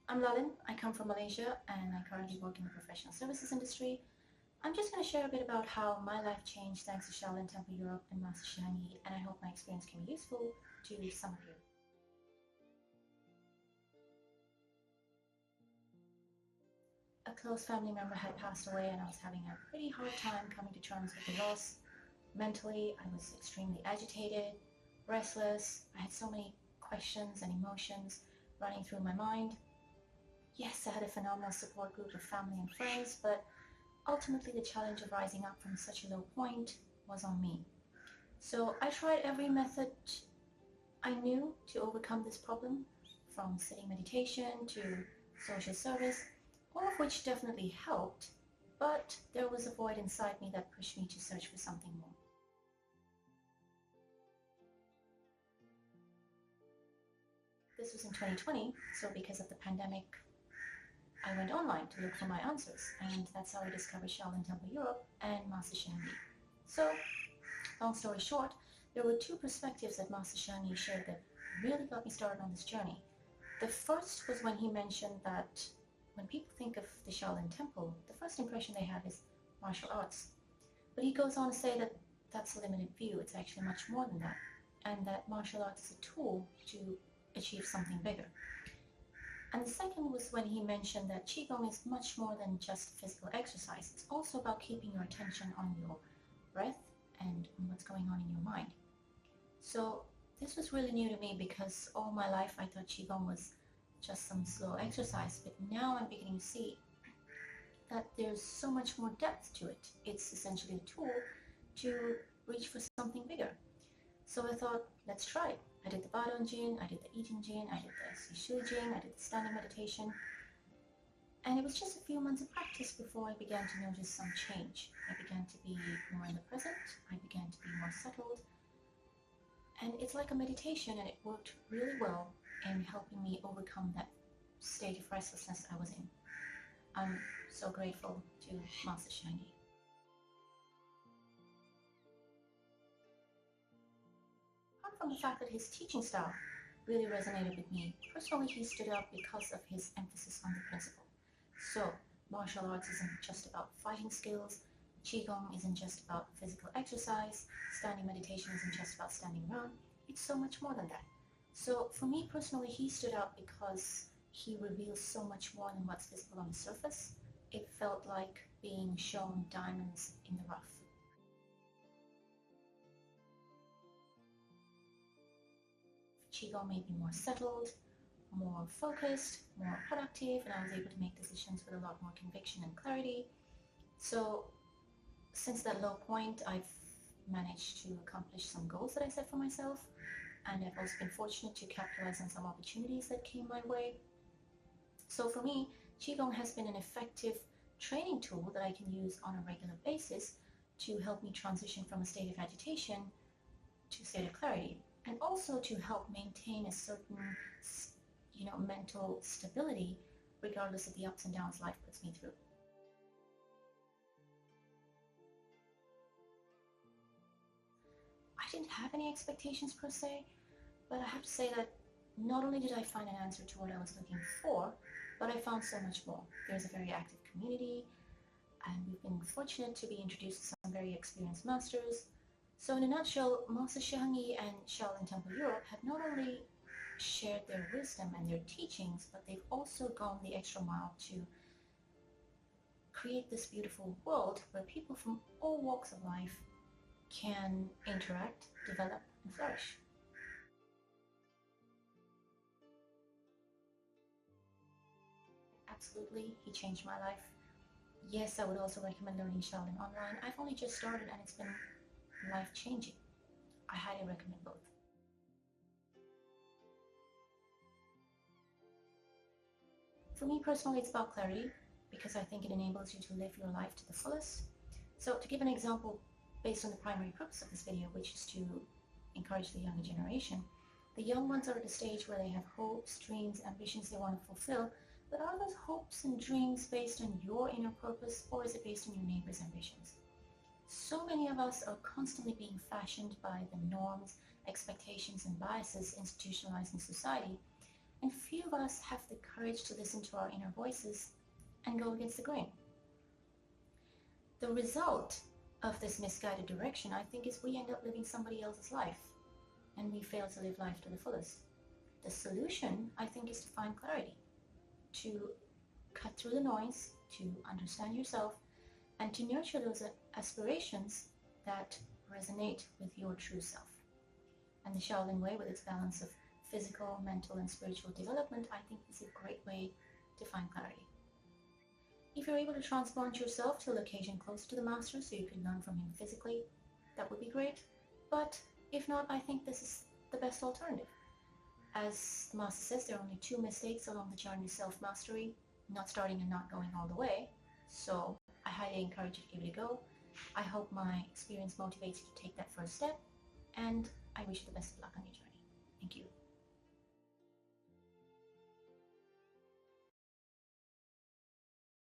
I'm Lalin. I come from Malaysia and I currently work in the professional services industry. I'm just going to share a bit about how my life changed thanks to Shaolin Temple Europe and Master Shi Heng Yi, and I hope my experience can be useful to some of you. A close family member had passed away and I was having a pretty hard time coming to terms with the loss. Mentally, I was extremely agitated, restless. I had so many questions and emotions running through my mind. Yes, I had a phenomenal support group of family and friends, but ultimately the challenge of rising up from such a low point was on me. So I tried every method I knew to overcome this problem, from sitting meditation to social service, all of which definitely helped, but there was a void inside me that pushed me to search for something more. This was in 2020, so because of the pandemic, I went online to look for my answers, and that's how I discovered Shaolin Temple Europe and Master Shi Heng Yi. So, long story short, there were two perspectives that Master Shi Heng Yi shared that really got me started on this journey. The first was when he mentioned that when people think of the Shaolin Temple, the first impression they have is martial arts. But he goes on to say that that's a limited view, it's actually much more than that, and that martial arts is a tool to achieve something bigger. And the second was when he mentioned that Qigong is much more than just physical exercise. It's also about keeping your attention on your breath and on what's going on in your mind. So this was really new to me because all my life I thought Qigong was just some slow exercise, but now I'm beginning to see that there's so much more depth to it. It's essentially a tool to reach for something bigger. So I thought, let's try it. I did the Badong Jin, I did the I Ching Jin, I did the Shu Jin, I did the standing meditation. And it was just a few months of practice before I began to notice some change. I began to be more in the present, I began to be more settled. And it's like a meditation, and it worked really well in helping me overcome that state of restlessness I was in. I'm so grateful to Master Shi Heng Yi. Apart from the fact that his teaching style really resonated with me, personally he stood out because of his emphasis on the principle. So, martial arts isn't just about fighting skills, Qigong isn't just about physical exercise, standing meditation isn't just about standing around, it's so much more than that. So for me personally, he stood out because he reveals so much more than what's visible on the surface. It felt like being shown diamonds in the rough. Qigong made me more settled, more focused, more productive, and I was able to make decisions with a lot more conviction and clarity. So since that low point, I've managed to accomplish some goals that I set for myself, and I've also been fortunate to capitalize on some opportunities that came my way. So for me, Qigong has been an effective training tool that I can use on a regular basis to help me transition from a state of agitation to a state of clarity, and also to help maintain a certain, mental stability regardless of the ups and downs life puts me through. I didn't have any expectations per se, but I have to say that not only did I find an answer to what I was looking for, but I found so much more. There's a very active community, and we've been fortunate to be introduced to some very experienced masters. So in a nutshell, Master Shi Heng Yi and Shaolin Temple Europe have not only shared their wisdom and their teachings, but they've also gone the extra mile to create this beautiful world where people from all walks of life can interact, develop, and flourish. Absolutely, he changed my life. Yes, I would also recommend learning Shaolin online. I've only just started and it's been life-changing. I highly recommend both. For me personally, it's about clarity because I think it enables you to live your life to the fullest. So to give an example, based on the primary purpose of this video, which is to encourage the younger generation, the young ones are at a stage where they have hopes, dreams, ambitions they want to fulfill, but are those hopes and dreams based on your inner purpose, or is it based on your neighbor's ambitions? So many of us are constantly being fashioned by the norms, expectations, and biases institutionalized in society, and few of us have the courage to listen to our inner voices and go against the grain. The result of this misguided direction, I think, is we end up living somebody else's life, and we fail to live life to the fullest. The solution, I think, is to find clarity, to cut through the noise, to understand yourself, and to nurture those aspirations that resonate with your true self. And the Shaolin way, with its balance of physical, mental, and spiritual development, I think is a great way to find clarity. If you're able to transplant yourself to a location close to the master so you can learn from him physically, that would be great. But if not, I think this is the best alternative. As the master says, there are only 2 mistakes along the journey to self-mastery: not starting and not going all the way. So I highly encourage you to give it a go. I hope my experience motivates you to take that first step, and I wish you the best of luck on your journey.